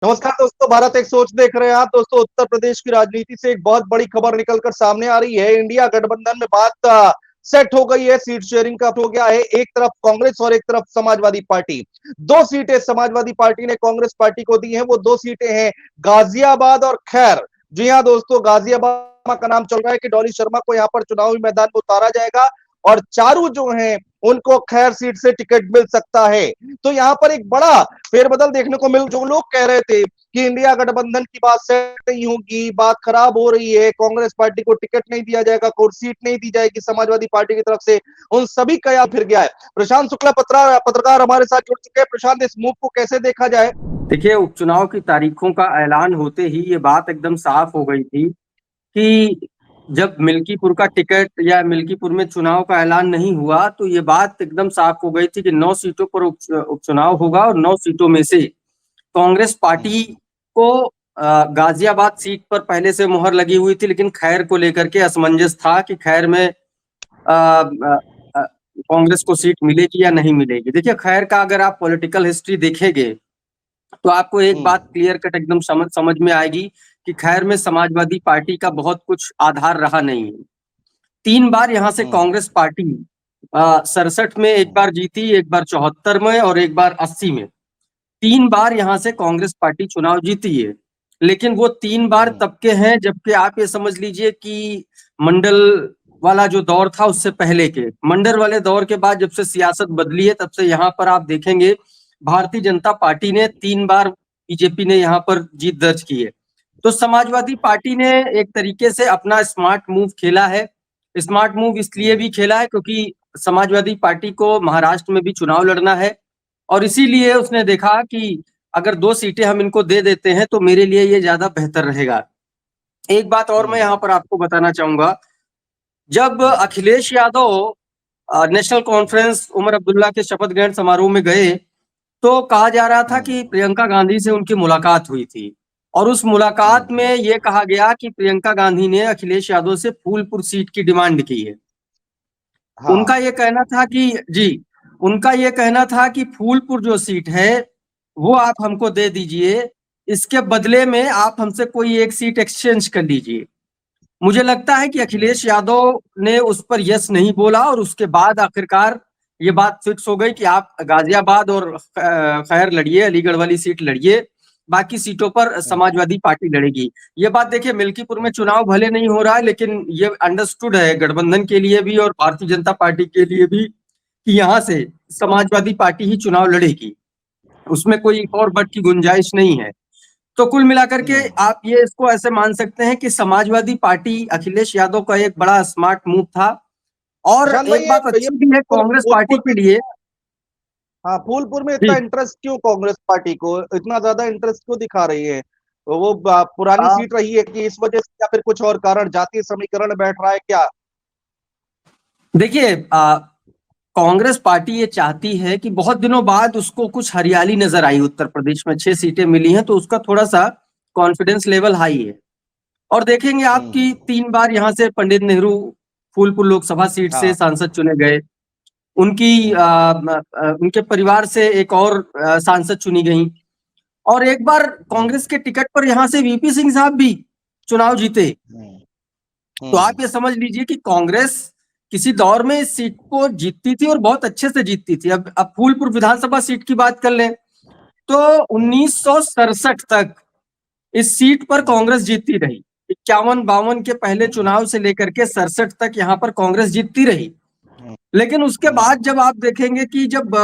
नमस्कार दोस्तों, भारत एक सोच देख रहे हैं आप। दोस्तों, उत्तर प्रदेश की राजनीति से एक बहुत बड़ी खबर निकलकर सामने आ रही है। इंडिया गठबंधन में बात सेट हो गई है। सीट शेयरिंग का हो गया है। एक तरफ कांग्रेस और एक तरफ समाजवादी पार्टी। दो सीटें समाजवादी पार्टी ने कांग्रेस पार्टी को दी हैं। वो दो सीटें हैं गाजियाबाद और खैर। जी हाँ दोस्तों, गाजियाबाद का नाम चल रहा है कि डॉली शर्मा को यहां पर चुनावी मैदान में उतारा जाएगा और चारू जो हैं उनको खैर सीट से टिकट मिल सकता है। तो यहां पर एक बड़ा फेरबदल देखने को मिल, जो लोग कह रहे थे कि इंडिया गठबंधन की बात सेट नहीं होगी, बात खराब हो रही है, कांग्रेस पार्टी को टिकट नहीं दिया जाएगा, कोई सीट नहीं दी जाएगी समाजवादी पार्टी की तरफ से, उन सभी का या फिर गया है। प्रशांत शुक्ला पत्रकार हमारे साथ जुड़ चुके हैं। प्रशांत, इस मूव को कैसे देखा जाए? देखिए, उपचुनाव की तारीखों का ऐलान होते ही ये बात एकदम साफ हो गई थी कि जब मिल्कीपुर का टिकट या मिल्कीपुर में चुनाव का ऐलान नहीं हुआ तो ये बात एकदम साफ हो गई थी कि 9 सीटों पर उपचुनाव होगा और 9 सीटों में से कांग्रेस पार्टी को गाजियाबाद सीट पर पहले से मुहर लगी हुई थी, लेकिन खैर को लेकर के असमंजस था कि खैर में कांग्रेस को सीट मिलेगी या नहीं मिलेगी। देखिए, खैर का अगर आप पॉलिटिकल हिस्ट्री देखेंगे तो आपको एक बात क्लियर कट एकदम समझ में आएगी कि खैर में समाजवादी पार्टी का बहुत कुछ आधार रहा नहीं है। 3 बार यहाँ से कांग्रेस पार्टी 67 में एक बार जीती, एक बार 74 में और एक बार 80 में। 3 बार यहाँ से कांग्रेस पार्टी चुनाव जीती है, लेकिन वो 3 बार तब के हैं जबकि आप ये समझ लीजिए कि मंडल वाला जो दौर था उससे पहले के मंडल वाले दौर के बाद जब से सियासत बदली है तब से यहाँ पर आप देखेंगे भारतीय जनता पार्टी ने 3 बार, बीजेपी ने यहाँ पर जीत दर्ज की है। तो समाजवादी पार्टी ने एक तरीके से अपना स्मार्ट मूव खेला है। स्मार्ट मूव इसलिए भी खेला है क्योंकि समाजवादी पार्टी को महाराष्ट्र में भी चुनाव लड़ना है और इसीलिए उसने देखा कि अगर 2 सीटें हम इनको दे देते हैं तो मेरे लिए ये ज्यादा बेहतर रहेगा। एक बात और मैं यहाँ पर आपको बताना चाहूंगा, जब अखिलेश यादव नेशनल कॉन्फ्रेंस उमर अब्दुल्ला के शपथ ग्रहण समारोह में गए तो कहा जा रहा था कि प्रियंका गांधी से उनकी मुलाकात हुई थी और उस मुलाकात में ये कहा गया कि प्रियंका गांधी ने अखिलेश यादव से फूलपुर सीट की डिमांड की है। उनका ये कहना था कि जी, उनका ये कहना था कि फूलपुर जो सीट है वो आप हमको दे दीजिए, इसके बदले में आप हमसे कोई एक सीट एक्सचेंज कर लीजिए। मुझे लगता है कि अखिलेश यादव ने उस पर यस नहीं बोला और उसके बाद आखिरकार ये बात फिक्स हो गई कि आप गाजियाबाद और खैर लड़िए, अलीगढ़ वाली सीट लड़िए, बाकी सीटों पर समाजवादी पार्टी लड़ेगी। ये बात देखिए, मिल्कीपुर में चुनाव भले नहीं हो रहा है लेकिन ये अंडरस्टूड है गठबंधन के लिए भी और भारतीय जनता पार्टी के लिए भी कि यहाँ से समाजवादी पार्टी ही चुनाव लड़ेगी, उसमें कोई और बट की गुंजाइश नहीं है। तो कुल मिलाकर के आप ये इसको ऐसे मान सकते हैं कि समाजवादी पार्टी अखिलेश यादव का एक बड़ा स्मार्ट मूव था। और प्रशांत भाई, एक बात ये अच्छी भी है कांग्रेस पार्टी फूलपुर में, के लिए। हाँ, फूलपुर में इतना जी, इंटरेस्ट क्यों? कांग्रेस पार्टी को इतना ज्यादा इंटरेस्ट क्यों दिखा रही है? तो वो पुरानी आ, सीट रही है कि इस वजह से, या फिर कुछ और कारण, जातीय समीकरण बैठ रहा है क्या? देखिए, कांग्रेस पार्टी ये चाहती है कि बहुत दिनों बाद उसको कुछ हरियाली नजर आई, उत्तर प्रदेश में 6 सीटें मिली हैं तो उसका थोड़ा सा कॉन्फिडेंस लेवल हाई है। और देखेंगे आपकी 3 बार यहाँ से पंडित नेहरू फूलपुर लोकसभा सीट से हाँ। सांसद चुने गए। उनके परिवार से एक और सांसद चुनी गई और एक बार कांग्रेस के टिकट पर यहाँ से वीपी सिंह साहब भी चुनाव जीते। तो आप ये समझ लीजिए कि कांग्रेस किसी दौर में इस सीट को जीतती थी और बहुत अच्छे से जीतती थी। अब फूलपुर विधानसभा सीट की बात कर लें तो 1967 तक इस सीट पर कांग्रेस जीतती रही। 51-52 के पहले चुनाव से लेकर के 67 तक यहाँ पर कांग्रेस जीतती रही। लेकिन उसके बाद जब आप देखेंगे कि जब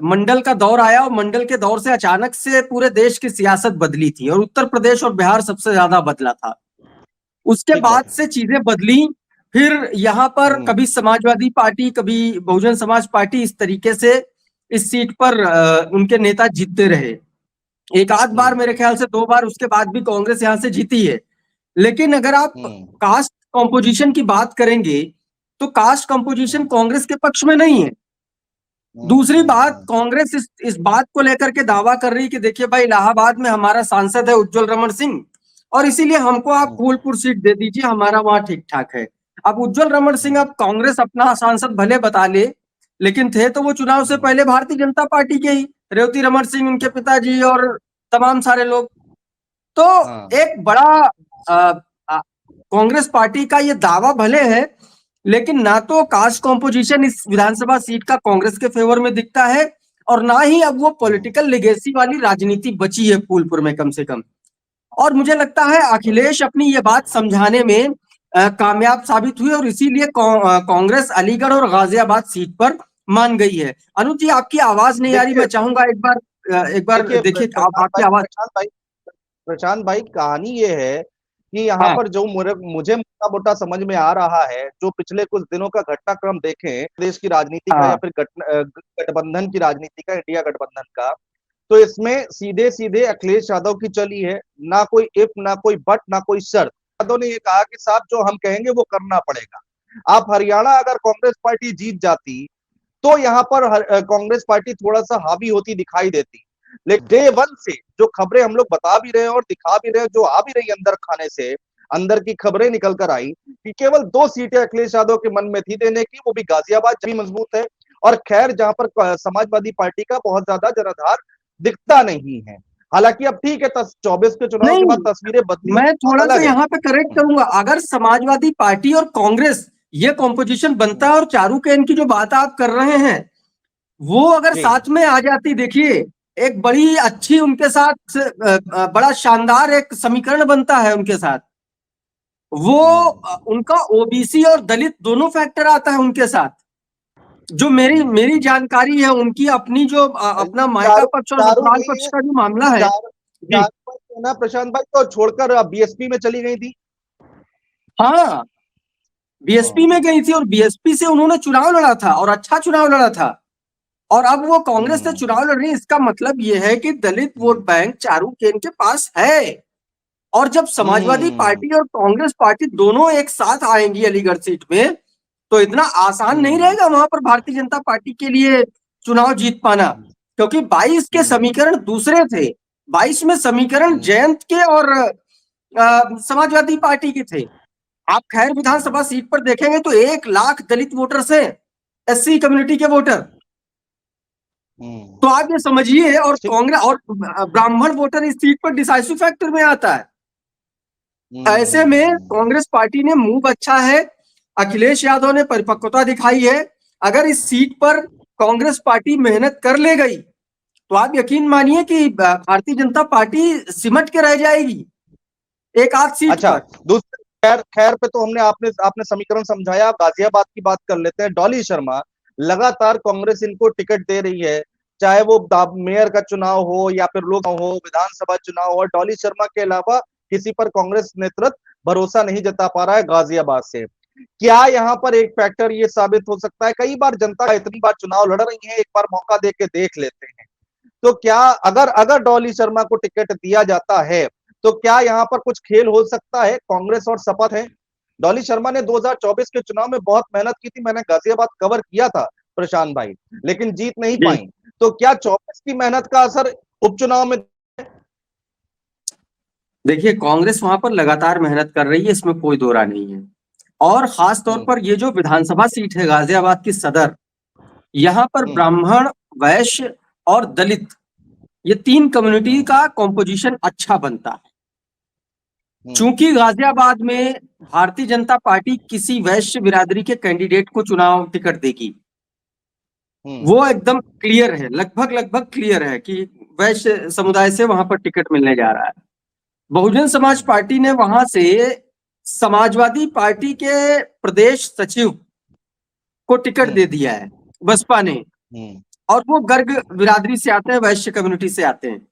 मंडल का दौर आया और मंडल के दौर से अचानक से पूरे देश की सियासत बदली थी और उत्तर प्रदेश और बिहार सबसे ज्यादा बदला था। उसके ठीक बाद बात है। से चीजें बदली। फिर यहाँ पर कभी समाजवादी पार्टी, कभी बहुजन समाज पार्टी, इस तरीके से इस सीट पर उनके नेता जीतते रहे। एक आध बार, मेरे ख्याल से 2 बार उसके बाद भी कांग्रेस यहाँ से जीती है। लेकिन अगर आप कास्ट कॉम्पोजिशन की बात करेंगे तो कास्ट कॉम्पोजिशन कांग्रेस के पक्ष में नहीं है। दूसरी बात, कांग्रेस इस बात को लेकर के दावा कर रही है कि देखिए भाई, इलाहाबाद में हमारा सांसद है उज्जवल रमन सिंह और इसीलिए हमको आप फूलपुर सीट दे दीजिए, हमारा वहां ठीक ठाक है। अब उज्जवल रमन सिंह, अब कांग्रेस अपना सांसद भले बता ले, लेकिन थे तो वो चुनाव से पहले भारतीय जनता पार्टी के ही। रेवती रमन सिंह उनके पिताजी और तमाम सारे लोग। तो हाँ। एक बड़ा कांग्रेस पार्टी का ये दावा भले है, लेकिन ना तो कास्ट कॉम्पोजिशन इस विधानसभा सीट का कांग्रेस के फेवर में दिखता है, और ना ही अब वो पॉलिटिकल लेगेसी वाली राजनीति बची है फूलपुर में कम से कम। और मुझे लगता है अखिलेश अपनी ये बात समझाने में कामयाब साबित हुए, और इसीलिए कांग्रेस अलीगढ़ और गाजियाबाद सीट पर मान गई है। अनुज जी, आपकी आवाज नहीं आ रही, देखिए मैं चाहूंगा एक बार देखिए देखिए आप, आपकी आवाज। प्रशांत भाई, कहानी ये है कि यहाँ हाँ पर जो मुझे मोटा मोटा समझ में आ रहा है, जो पिछले कुछ दिनों का घटनाक्रम देखें देश की राजनीति का, या हाँ फिर गठबंधन की राजनीति का, इंडिया गठबंधन का, तो इसमें सीधे सीधे अखिलेश यादव की चली है। ना कोई इफ, ना कोई बट, ना कोई शर्त। यादव ने ये कहा कि साहब जो हम कहेंगे वो करना पड़ेगा। आप हरियाणा अगर कांग्रेस पार्टी जीत जाती तो यहाँ पर कांग्रेस पार्टी थोड़ा सा हावी होती दिखाई देती। लेकिन डे वन से जो खबरें हम लोग बता भी रहे हैं और दिखा भी रहे हैं, जो आ भी रही अंदर खाने से, अंदर की खबरें निकल कर आई कि केवल 2 सीटें अखिलेश यादव के मन में थी देने की, वो भी गाजियाबाद भी मजबूत है, और खैर जहां पर समाजवादी पार्टी का बहुत ज्यादा जनाधार दिखता नहीं है। हालांकि अब ठीक है, 24 के चुनाव के नहीं, बाद तस्वीरें बदली, मैं थोड़ा सा अलग है। यहाँ पे करेक्ट करूंगा। अगर समाजवादी पार्टी और कांग्रेस ये कॉम्पोजिशन बनता है, और चारू केन की जो बात आप कर रहे हैं वो अगर जी। साथ में आ जाती, देखिए एक बड़ी अच्छी उनके साथ बड़ा शानदार एक समीकरण बनता है उनके साथ। वो उनका ओबीसी और दलित दोनों फैक्टर आता है उनके साथ। जो मेरी मेरी जानकारी है, उनकी अपनी जो अपना मायका चारू पक्ष और चारू ससुराल नहीं पक्ष है। का जो मामला है। चार जी। चारू भाई ना, प्रशांत भाई को छोड़कर बीएसपी में चली गई थी। हाँ, बीएसपी में गई थी, और बीएसपी से उन्होंने चुनाव लड़ा था और अच्छा चुनाव लड़ा था, और अब वो कांग्रेस से हम्म। चुनाव लड़ रही है। इसका मतलब ये है कि दलित वोट बैंक चारू केन के पास है। और जब समाजवादी हम्म। पार्टी और कांग्रेस पार्टी दोनों एक साथ आएंगी अलीगढ़ सीट में, तो इतना आसान नहीं हम्म। रहेगा वहां पर भारतीय जनता पार्टी के लिए चुनाव जीत पाना, क्योंकि 22 के हम्म। समीकरण दूसरे थे। 22 में समीकरण हम्म। जयंत के और समाजवादी पार्टी के थे। आप खैर विधानसभा सीट पर देखेंगे तो 1 लाख दलित वोटर्स हैं, एससी कम्युनिटी के वोटर। तो आप ये समझिए, और ठीक। कांग्रेस और ब्राह्मण वोटर इस सीट पर डिसाइसिव फैक्टर में आता है। ऐसे में कांग्रेस पार्टी ने मूव अच्छा है, अखिलेश यादव ने परिपक्वता दिखाई है। अगर इस सीट पर कांग्रेस पार्टी मेहनत कर ले गई, तो आप यकीन मानिए कि भारतीय जनता पार्टी सिमट के रह जाएगी एक आध सीट अच्छा, पर। दूसरे खैर खैर पे तो हमने आपने आपने समीकरण समझाया। आप गाजियाबाद की बात कर लेते हैं। डॉली शर्मा, लगातार कांग्रेस इनको टिकट दे रही है, चाहे वो मेयर का चुनाव हो या फिर लोक हो, विधानसभा चुनाव हो। डॉली शर्मा के अलावा किसी पर कांग्रेस नेतृत्व भरोसा नहीं जता पा रहा है गाजियाबाद से। क्या यहाँ पर एक फैक्टर ये साबित हो सकता है, कई बार जनता इतनी बार चुनाव लड़ रही है, एक बार मौका दे के देख लेते हैं, तो क्या अगर अगर डॉली शर्मा को टिकट दिया जाता है तो क्या यहाँ पर कुछ खेल हो सकता है? कांग्रेस और शपथ है। डॉली शर्मा ने 2024 के चुनाव में बहुत मेहनत की थी, मैंने गाजियाबाद कवर किया था प्रशांत भाई, लेकिन जीत नहीं जी, पाई। तो क्या 24 की मेहनत का असर उपचुनाव में? देखिए कांग्रेस वहां पर लगातार मेहनत कर रही है, इसमें कोई दो राय नहीं है। और खास तौर हम्म। पर ये जो विधानसभा सीट है गाजियाबाद की सदर, यहाँ पर हम्म। ब्राह्मण, वैश्य और दलित, ये 3 कम्युनिटी हम्म। का कॉम्पोजिशन अच्छा बनता है। हम्म। चूंकि गाजियाबाद में भारतीय जनता पार्टी किसी वैश्य बिरादरी के कैंडिडेट को चुनाव टिकट देगी, हम्म। वो एकदम क्लियर है, लगभग लगभग क्लियर है कि वैश्य समुदाय से वहां पर टिकट मिलने जा रहा है। बहुजन समाज पार्टी ने वहां से समाजवादी पार्टी के प्रदेश सचिव को टिकट दे हम्म। दिया है, बसपा ने। हम्म। और वो गर्ग बिरादरी से आते हैं, वैश्य कम्युनिटी से आते हैं।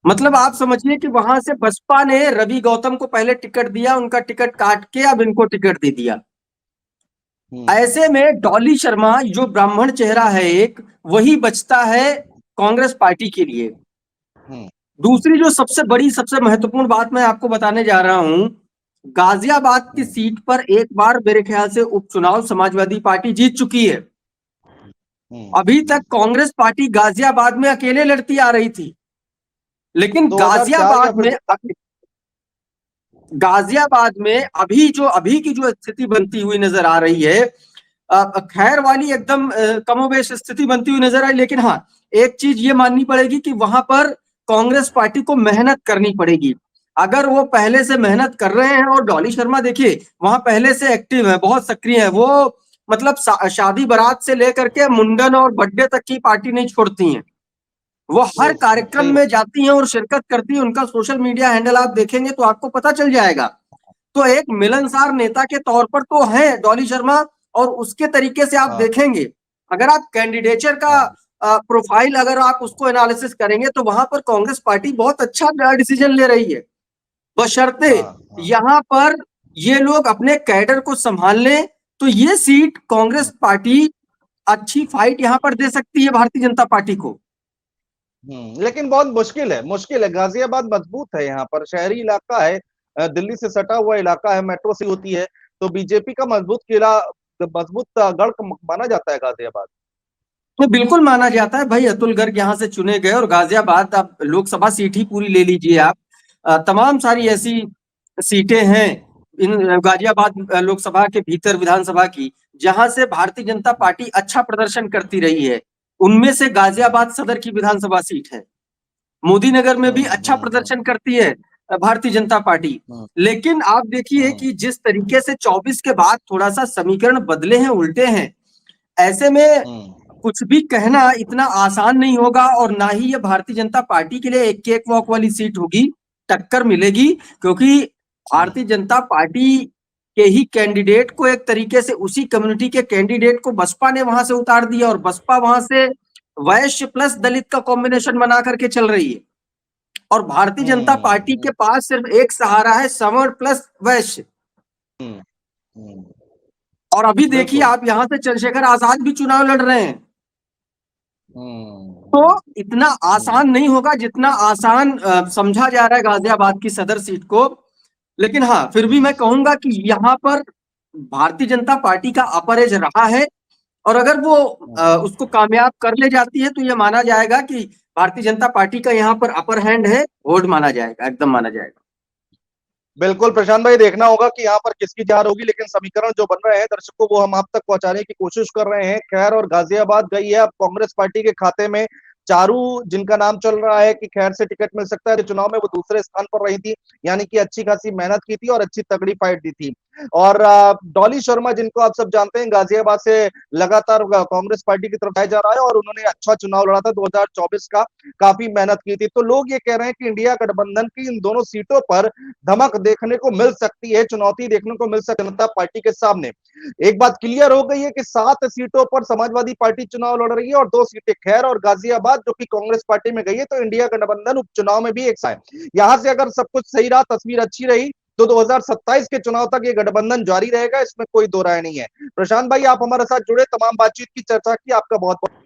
मतलब आप समझिए कि वहां से बसपा ने रवि गौतम को पहले टिकट दिया, उनका टिकट काट के अब इनको टिकट दे दिया। हम्म। ऐसे में डॉली शर्मा जो ब्राह्मण चेहरा है एक, वही बचता है कांग्रेस पार्टी के लिए। हम्म। दूसरी जो सबसे बड़ी, सबसे महत्वपूर्ण बात मैं आपको बताने जा रहा हूं, गाजियाबाद की सीट पर एक बार मेरे ख्याल से उपचुनाव समाजवादी पार्टी जीत चुकी है। अभी तक कांग्रेस पार्टी गाजियाबाद में अकेले लड़ती आ रही थी, लेकिन 2004 या फिर गाजियाबाद में अभी की जो स्थिति बनती हुई नजर आ रही है, खैर वाली एकदम कमोबेश स्थिति बनती हुई नजर आई। लेकिन हाँ, एक चीज ये माननी पड़ेगी कि वहां पर कांग्रेस पार्टी को मेहनत करनी पड़ेगी। अगर वो पहले से मेहनत कर रहे हैं, और डॉली शर्मा देखिए वहां पहले से एक्टिव है, बहुत सक्रिय है, वो मतलब शादी बारात से लेकर के मुंडन और बर्थडे तक की पार्टी नहीं छोड़ती हैं। वो हर कार्यक्रम सही में जाती हैं और शिरकत करती हैं। उनका सोशल मीडिया हैंडल आप देखेंगे तो आपको पता चल जाएगा। तो एक मिलनसार नेता के तौर पर तो है डॉली शर्मा, और उसके तरीके से आप हाँ देखेंगे, अगर आप कैंडिडेचर का हाँ प्रोफाइल अगर आप उसको एनालिसिस करेंगे तो वहां पर कांग्रेस पार्टी बहुत अच्छा डिसीजन ले रही है, बशर्ते हाँ हाँ यहां पर ये लोग अपने कैडर को संभाल लें तो ये सीट कांग्रेस पार्टी अच्छी फाइट यहां पर दे सकती है भारतीय जनता पार्टी को। लेकिन बहुत मुश्किल है। गाजियाबाद मजबूत है, यहाँ पर शहरी इलाका है, दिल्ली से सटा हुआ इलाका है, मेट्रो से होती है, तो बीजेपी का मजबूत किला, मजबूत गढ़ माना जाता है गाजियाबाद। तो बिल्कुल माना जाता है भाई, अतुल गर्ग यहाँ से चुने गए, और गाजियाबाद आप लोकसभा सीट ही पूरी ले लीजिए आप, तमाम सारी ऐसी सीटें हैं इन गाजियाबाद लोकसभा के भीतर विधानसभा की, जहां से भारतीय जनता पार्टी अच्छा प्रदर्शन करती रही है। उनमें से गाजियाबाद सदर की विधानसभा सीट है। मोदी नगर में भी अच्छा हम्म। प्रदर्शन करती है भारतीय जनता पार्टी। हम्म लेकिन आप देखिए हम्म कि जिस तरीके से 24 के बाद थोड़ा सा समीकरण बदले हैं, उल्टे हैं, ऐसे में हम्म कुछ भी कहना इतना आसान नहीं होगा, और ना ही ये भारतीय जनता पार्टी के लिए एक केक वॉक वाली सीट होगी, टक्कर मिलेगी, क्योंकि हम्म भारतीय जनता पार्टी के ही कैंडिडेट को एक तरीके से उसी कम्युनिटी के कैंडिडेट को बसपा ने वहां से उतार दिया, और बसपा वहां से वैश्य प्लस दलित का कॉम्बिनेशन बना करके चल रही है, और भारतीय जनता पार्टी हम्म के पास सिर्फ एक सहारा है, सवर्ण प्लस वैश्य। हम्म हम्म, और अभी देखिए बिल्कुल। आप यहां से चंद्रशेखर आजाद भी चुनाव लड़ रहे हैं। तो हम्म इतना हम्म आसान नहीं होगा जितना आसान समझा जा रहा है गाजियाबाद की सदर सीट को। लेकिन हाँ, फिर भी मैं कहूंगा कि यहाँ पर भारतीय जनता पार्टी का अपर एज रहा है, और अगर वो हम्म। उसको कामयाब कर ले जाती है तो ये माना जाएगा कि भारतीय जनता पार्टी का यहाँ पर अपर हैंड है, वोट माना जाएगा, एकदम माना जाएगा। बिल्कुल प्रशांत भाई, देखना होगा कि यहाँ पर किसकी हार होगी, लेकिन समीकरण जो बन रहे हैं दर्शकों वो हम आप तक पहुंचाने की कोशिश कर रहे हैं। खैर और गाजियाबाद गई है अब कांग्रेस पार्टी के खाते में। चारू जिनका नाम चल रहा है कि खैर से टिकट मिल सकता है, चुनाव में वो दूसरे स्थान पर रही थी, यानी कि अच्छी खासी मेहनत की थी और अच्छी तगड़ी फाइट दी थी। और डॉली शर्मा जिनको आप सब जानते हैं, गाजियाबाद से लगातार कांग्रेस पार्टी की तरफ आया जा रहा है, और उन्होंने अच्छा चुनाव लड़ा था 2024 का, काफी मेहनत की थी। तो लोग ये कह रहे हैं कि इंडिया गठबंधन की इन दोनों सीटों पर धमक देखने को मिल सकती है, चुनौती देखने को मिल सकती है जनता पार्टी के सामने। एक बात क्लियर हो गई है कि 7 सीटों पर समाजवादी पार्टी चुनाव लड़ रही है, और 2 सीटें खैर और गाजियाबाद जो कि कांग्रेस पार्टी में गई है। तो इंडिया गठबंधन उपचुनाव में भी एक साथ है। यहां से अगर सब कुछ सही रहा, तस्वीर अच्छी रही, तो 2027 के चुनाव तक ये गठबंधन जारी रहेगा, इसमें कोई दो राय नहीं है। प्रशांत भाई, आप हमारे साथ जुड़े, तमाम बातचीत की चर्चा की, आपका बहुत बहुत